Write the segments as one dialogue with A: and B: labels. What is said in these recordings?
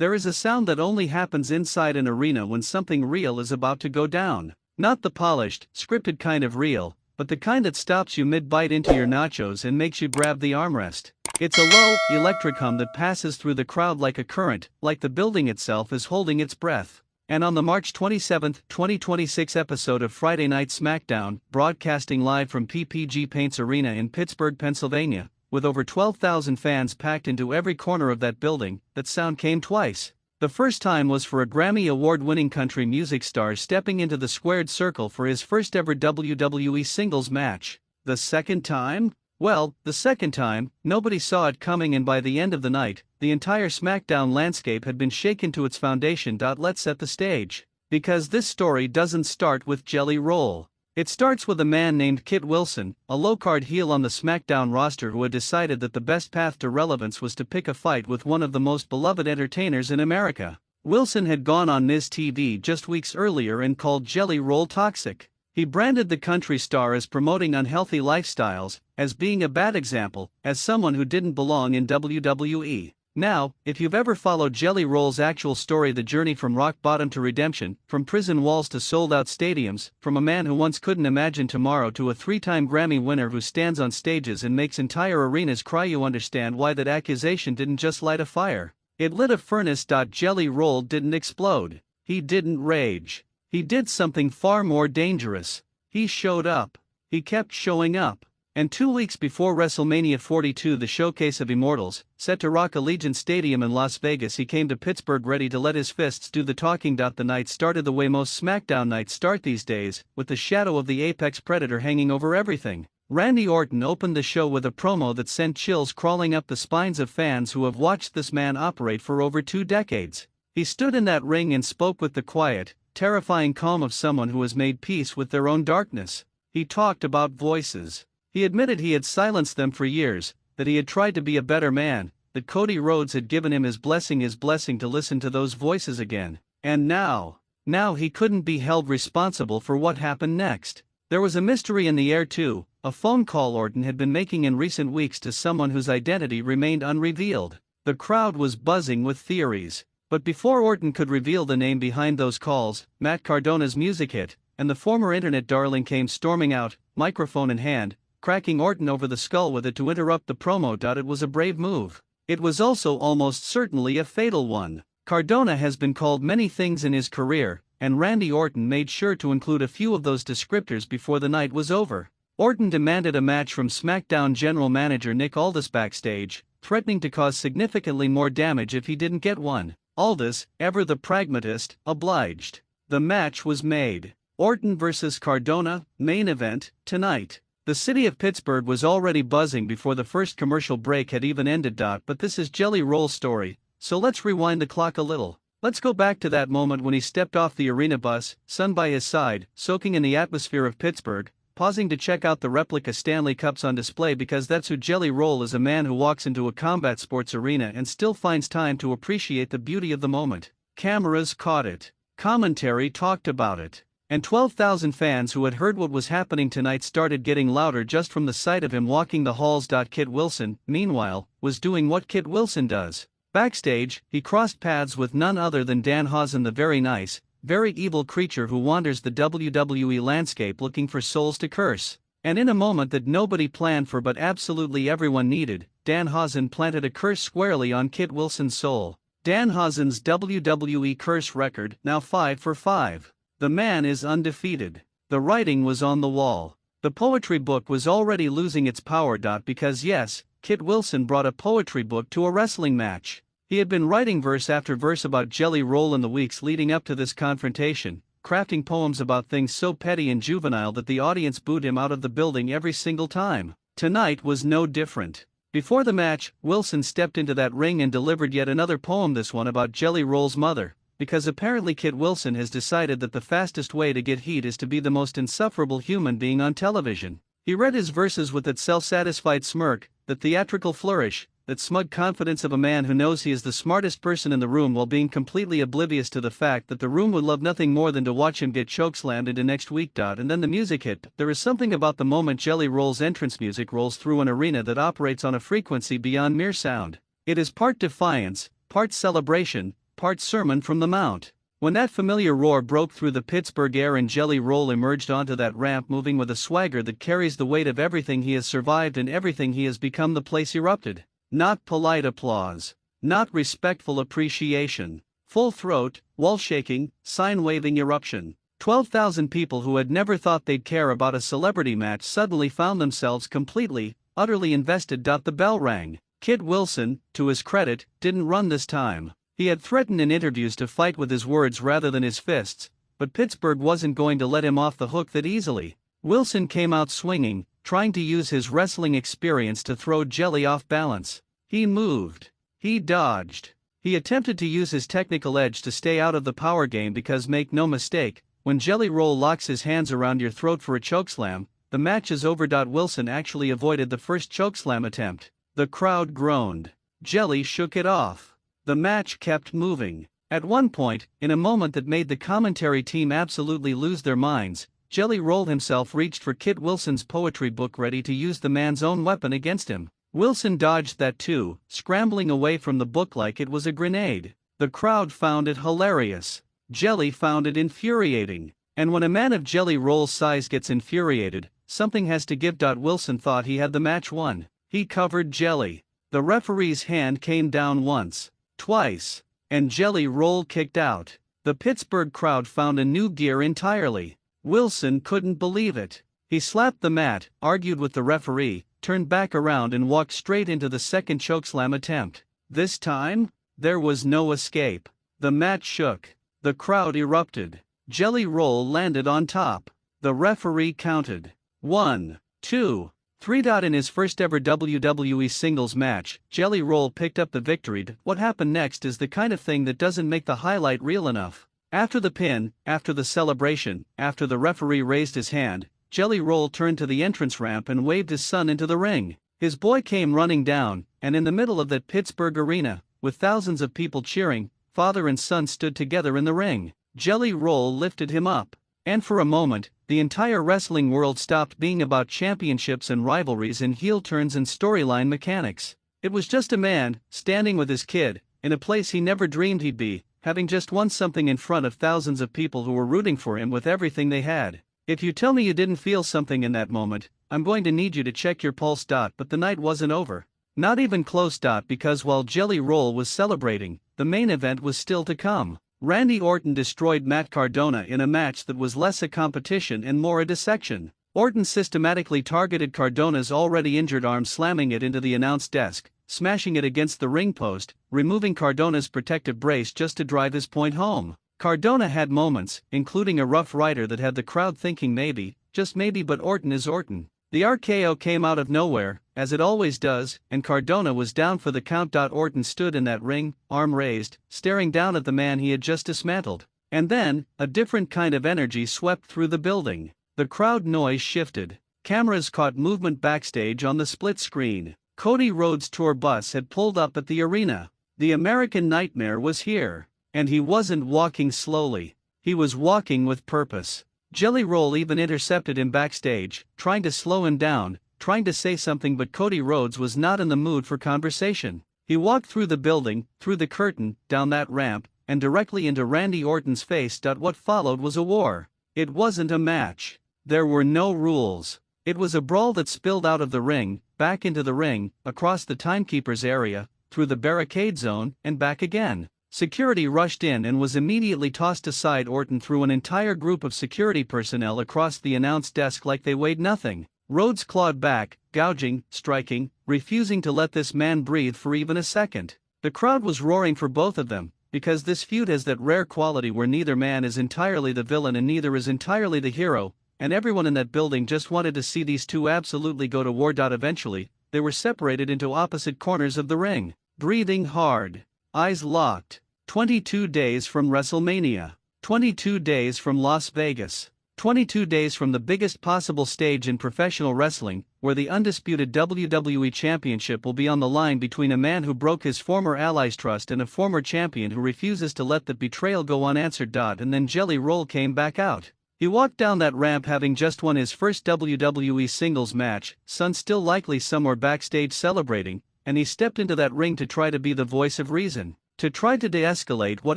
A: There is a sound that only happens inside an arena when something real is about to go down. Not the polished, scripted kind of real, but the kind that stops you mid-bite into your nachos and makes you grab the armrest. It's a low, electric hum that passes through the crowd like a current, like the building itself is holding its breath. And on the March 27, 2026 episode of Friday Night SmackDown, broadcasting live from PPG Paints Arena in Pittsburgh, Pennsylvania, with over 12,000 fans packed into every corner of that building, that sound came twice. The first time was for a Grammy award-winning country music star stepping into the squared circle for his first ever WWE singles match. The second time? Well, the second time, nobody saw it coming, and by the end of the night, the entire SmackDown landscape had been shaken to its foundation. Let's set the stage. Because this story doesn't start with Jelly Roll. It starts with a man named Kit Wilson, a low-card heel on the SmackDown roster who had decided that the best path to relevance was to pick a fight with one of the most beloved entertainers in America. Wilson had gone on Miz TV just weeks earlier and called Jelly Roll toxic. He branded the country star as promoting unhealthy lifestyles, as being a bad example, as someone who didn't belong in WWE. Now, if you've ever followed Jelly Roll's actual story, the journey from rock bottom to redemption, from prison walls to sold-out stadiums, from a man who once couldn't imagine tomorrow to a three-time Grammy winner who stands on stages and makes entire arenas cry, you understand why that accusation didn't just light a fire. It lit a furnace. Jelly Roll didn't explode. He didn't rage. He did something far more dangerous. He showed up. He kept showing up. And 2 weeks before WrestleMania 42, the showcase of immortals, set to rock Allegiant Stadium in Las Vegas, he came to Pittsburgh ready to let his fists do the talking. The night started the way most SmackDown nights start these days, with the shadow of the apex predator hanging over everything. Randy Orton opened the show with a promo that sent chills crawling up the spines of fans who have watched this man operate for over 2 decades. He stood in that ring and spoke with the quiet, terrifying calm of someone who has made peace with their own darkness. He talked about voices. He admitted he had silenced them for years, that he had tried to be a better man, that Cody Rhodes had given him his blessing to listen to those voices again. And now he couldn't be held responsible for what happened next. There was a mystery in the air too, a phone call Orton had been making in recent weeks to someone whose identity remained unrevealed. The crowd was buzzing with theories. But before Orton could reveal the name behind those calls, Matt Cardona's music hit, and the former internet darling came storming out, microphone in hand, cracking Orton over the skull with it to interrupt the promo. It was a brave move. It was also almost certainly a fatal one. Cardona has been called many things in his career, and Randy Orton made sure to include a few of those descriptors before the night was over. Orton demanded a match from SmackDown general manager Nick Aldis backstage, threatening to cause significantly more damage if he didn't get one. Aldis, ever the pragmatist, obliged. The match was made. Orton vs. Cardona, main event, tonight. The city of Pittsburgh was already buzzing before the first commercial break had even ended. But this is Jelly Roll's story, so let's rewind the clock a little. Let's go back to that moment when he stepped off the arena bus, sun by his side, soaking in the atmosphere of Pittsburgh, pausing to check out the replica Stanley Cups on display, because that's who Jelly Roll is, a man who walks into a combat sports arena and still finds time to appreciate the beauty of the moment. Cameras caught it. Commentary talked about it. And 12,000 fans who had heard what was happening tonight started getting louder just from the sight of him walking the halls. Kit Wilson, meanwhile, was doing what Kit Wilson does. Backstage, he crossed paths with none other than Danhausen, the very nice, very evil creature who wanders the WWE landscape looking for souls to curse. And in a moment that nobody planned for but absolutely everyone needed, Danhausen planted a curse squarely on Kit Wilson's soul. Danhausen's WWE curse record, now 5 for 5. The man is undefeated. The writing was on the wall. The poetry book was already losing its power. Because yes, Kit Wilson brought a poetry book to a wrestling match. He had been writing verse after verse about Jelly Roll in the weeks leading up to this confrontation, crafting poems about things so petty and juvenile that the audience booed him out of the building every single time. Tonight was no different. Before the match, Wilson stepped into that ring and delivered yet another poem, this one about Jelly Roll's mother. Because apparently Kit Wilson has decided that the fastest way to get heat is to be the most insufferable human being on television. He read his verses with that self-satisfied smirk, that theatrical flourish, that smug confidence of a man who knows he is the smartest person in the room while being completely oblivious to the fact that the room would love nothing more than to watch him get chokeslammed into next week. And then the music hit. There is something about the moment Jelly Roll's entrance music rolls through an arena that operates on a frequency beyond mere sound. It is part defiance, part celebration, part sermon from the Mount. When that familiar roar broke through the Pittsburgh air and Jelly Roll emerged onto that ramp moving with a swagger that carries the weight of everything he has survived and everything he has become, the place erupted. Not polite applause. Not respectful appreciation. Full throat, wall-shaking, sign-waving eruption. 12,000 people who had never thought they'd care about a celebrity match suddenly found themselves completely, utterly invested. The bell rang. Kit Wilson, to his credit, didn't run this time. He had threatened in interviews to fight with his words rather than his fists, but Pittsburgh wasn't going to let him off the hook that easily. Wilson came out swinging, trying to use his wrestling experience to throw Jelly off balance. He moved. He dodged. He attempted to use his technical edge to stay out of the power game because, make no mistake, when Jelly Roll locks his hands around your throat for a chokeslam, the match is over. Wilson actually avoided the first chokeslam attempt. The crowd groaned. Jelly shook it off. The match kept moving. At one point, in a moment that made the commentary team absolutely lose their minds, Jelly Roll himself reached for Kit Wilson's poetry book, ready to use the man's own weapon against him. Wilson dodged that too, scrambling away from the book like it was a grenade. The crowd found it hilarious. Jelly found it infuriating. And when a man of Jelly Roll's size gets infuriated, something has to give. Wilson thought he had the match won. He covered Jelly. The referee's hand came down once, twice, and Jelly Roll kicked out. The Pittsburgh crowd found a new gear entirely. Wilson couldn't believe it. He slapped the mat, argued with the referee, turned back around and walked straight into the second chokeslam attempt. This time, there was no escape. The mat shook. The crowd erupted. Jelly Roll landed on top. The referee counted. 1, 2, 3. In his first ever WWE singles match, Jelly Roll picked up the victory. What happened next is the kind of thing that doesn't make the highlight reel enough. After the pin, after the celebration, after the referee raised his hand, Jelly Roll turned to the entrance ramp and waved his son into the ring. His boy came running down, and in the middle of that Pittsburgh arena, with thousands of people cheering, father and son stood together in the ring. Jelly Roll lifted him up. And for a moment, the entire wrestling world stopped being about championships and rivalries and heel turns and storyline mechanics. It was just a man, standing with his kid, in a place he never dreamed he'd be, having just won something in front of thousands of people who were rooting for him with everything they had. If you tell me you didn't feel something in that moment, I'm going to need you to check your pulse. But the night wasn't over. Not even close. Because while Jelly Roll was celebrating, the main event was still to come. Randy Orton destroyed Matt Cardona in a match that was less a competition and more a dissection. Orton systematically targeted Cardona's already injured arm, slamming it into the announce desk, smashing it against the ring post, removing Cardona's protective brace just to drive his point home. Cardona had moments, including a Rough Rider that had the crowd thinking maybe, just maybe, but Orton is Orton. The RKO came out of nowhere, as it always does, and Cardona was down for the count. Orton stood in that ring, arm raised, staring down at the man he had just dismantled. And then, a different kind of energy swept through the building. The crowd noise shifted. Cameras caught movement backstage on the split screen. Cody Rhodes' tour bus had pulled up at the arena. The American Nightmare was here. And he wasn't walking slowly. He was walking with purpose. Jelly Roll even intercepted him backstage, trying to slow him down, trying to say something, but Cody Rhodes was not in the mood for conversation. He walked through the building, through the curtain, down that ramp, and directly into Randy Orton's face. What followed was a war. It wasn't a match. There were no rules. It was a brawl that spilled out of the ring, back into the ring, across the timekeeper's area, through the barricade zone, and back again. Security rushed in and was immediately tossed aside. Orton threw an entire group of security personnel across the announce desk like they weighed nothing. Rhodes clawed back, gouging, striking, refusing to let this man breathe for even a second. The crowd was roaring for both of them, because this feud has that rare quality where neither man is entirely the villain and neither is entirely the hero, and everyone in that building just wanted to see these two absolutely go to war. Eventually, they were separated into opposite corners of the ring, breathing hard, eyes locked. 22 days from WrestleMania. 22 days from Las Vegas. 22 days from the biggest possible stage in professional wrestling, where the undisputed WWE Championship will be on the line between a man who broke his former ally's trust and a former champion who refuses to let that betrayal go unanswered. And then Jelly Roll came back out. He walked down that ramp having just won his first WWE singles match, son still likely somewhere backstage celebrating, and he stepped into that ring to try to be the voice of reason. to try to de-escalate what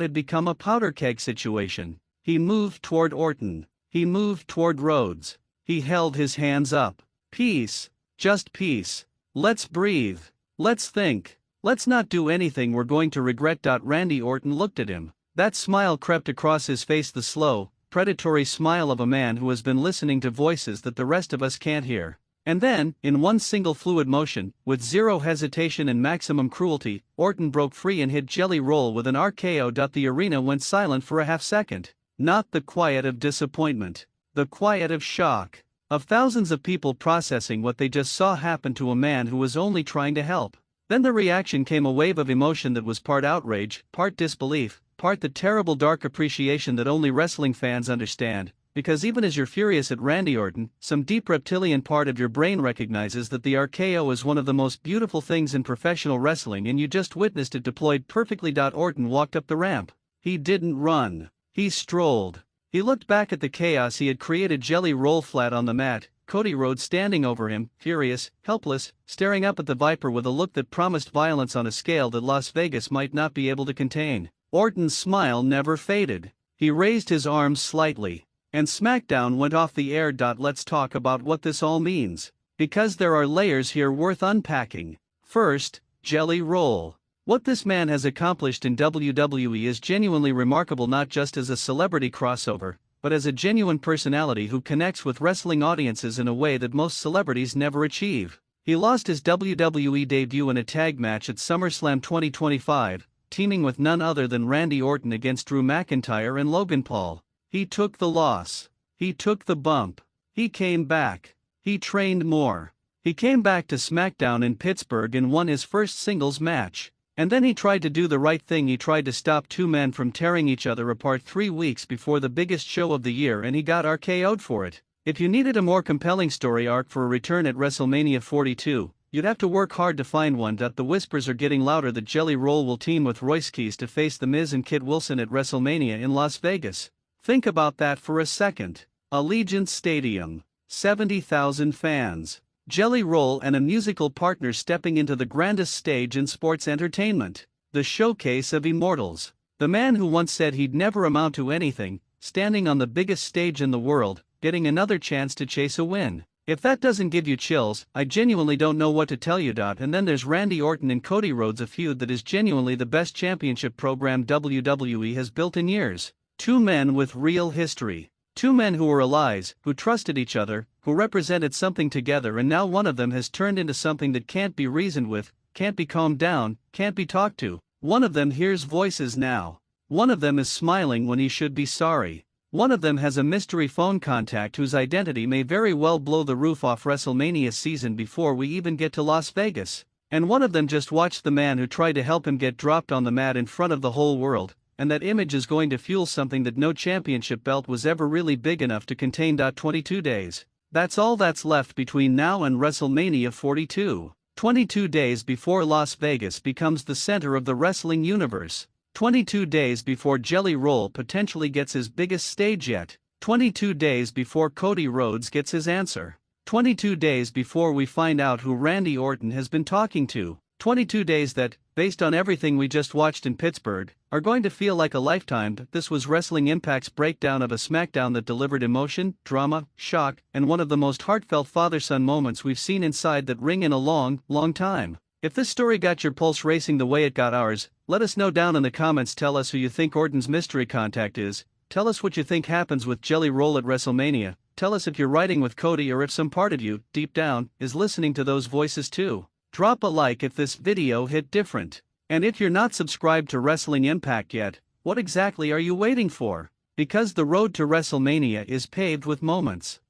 A: had become a powder keg situation. He moved toward Orton. He moved toward Rhodes. He held his hands up. Peace. Just peace. Let's breathe. Let's think. Let's not do anything we're going to regret. Randy Orton looked at him. That smile crept across his face, the slow, predatory smile of a man who has been listening to voices that the rest of us can't hear. And then, in one single fluid motion, with zero hesitation and maximum cruelty, Orton broke free and hit Jelly Roll with an RKO. The arena went silent for a half second. Not the quiet of disappointment. The quiet of shock. Of thousands of people processing what they just saw happen to a man who was only trying to help. Then the reaction came, a wave of emotion that was part outrage, part disbelief, part the terrible dark appreciation that only wrestling fans understand. Because even as you're furious at Randy Orton, some deep reptilian part of your brain recognizes that the RKO is one of the most beautiful things in professional wrestling, and you just witnessed it deployed perfectly. Orton walked up the ramp. He didn't run. He strolled. He looked back at the chaos he had created. Jelly Roll flat on the mat, Cody Rhodes standing over him, furious, helpless, staring up at the Viper with a look that promised violence on a scale that Las Vegas might not be able to contain. Orton's smile never faded. He raised his arms slightly. And SmackDown went off the air. Let's talk about what this all means. Because there are layers here worth unpacking. First, Jelly Roll. What this man has accomplished in WWE is genuinely remarkable, not just as a celebrity crossover, but as a genuine personality who connects with wrestling audiences in a way that most celebrities never achieve. He lost his WWE debut in a tag match at SummerSlam 2025, teaming with none other than Randy Orton against Drew McIntyre and Logan Paul. He took the loss. He took the bump. He came back. He trained more. He came back to SmackDown in Pittsburgh and won his first singles match. And then he tried to do the right thing. He tried to stop two men from tearing each other apart 3 weeks before the biggest show of the year, and he got RKO'd for it. If you needed a more compelling story arc for a return at WrestleMania 42, you'd have to work hard to find one. The whispers are getting louder that Jelly Roll will team with Royce Keys to face The Miz and Kid Wilson at WrestleMania in Las Vegas. Think about that for a second. Allegiant Stadium. 70,000 fans. Jelly Roll and a musical partner stepping into the grandest stage in sports entertainment. The showcase of immortals. The man who once said he'd never amount to anything, standing on the biggest stage in the world, getting another chance to chase a win. If that doesn't give you chills, I genuinely don't know what to tell you. And then there's Randy Orton and Cody Rhodes, a feud that is genuinely the best championship program WWE has built in years. Two men with real history. Two men who were allies, who trusted each other, who represented something together, and now one of them has turned into something that can't be reasoned with, can't be calmed down, can't be talked to. One of them hears voices now. One of them is smiling when he should be sorry. One of them has a mystery phone contact whose identity may very well blow the roof off WrestleMania season before we even get to Las Vegas. And one of them just watched the man who tried to help him get dropped on the mat in front of the whole world. And that image is going to fuel something that no championship belt was ever really big enough to contain. 22 days. That's all that's left between now and WrestleMania 42. 22 days before Las Vegas becomes the center of the wrestling universe. 22 days before Jelly Roll potentially gets his biggest stage yet. 22 days before Cody Rhodes gets his answer. 22 days before we find out who Randy Orton has been talking to. 22 days that, based on everything we just watched in Pittsburgh, are going to feel like a lifetime. This was Wrestling Impact's breakdown of a SmackDown that delivered emotion, drama, shock, and one of the most heartfelt father-son moments we've seen inside that ring in a long, long time. If this story got your pulse racing the way it got ours, let us know down in the comments. Tell us who you think Orton's mystery contact is. Tell us what you think happens with Jelly Roll at WrestleMania. Tell us if you're riding with Cody or if some part of you, deep down, is listening to those voices too. Drop a like if this video hit different. And if you're not subscribed to Wrestling Impact yet, what exactly are you waiting for? Because the road to WrestleMania is paved with moments.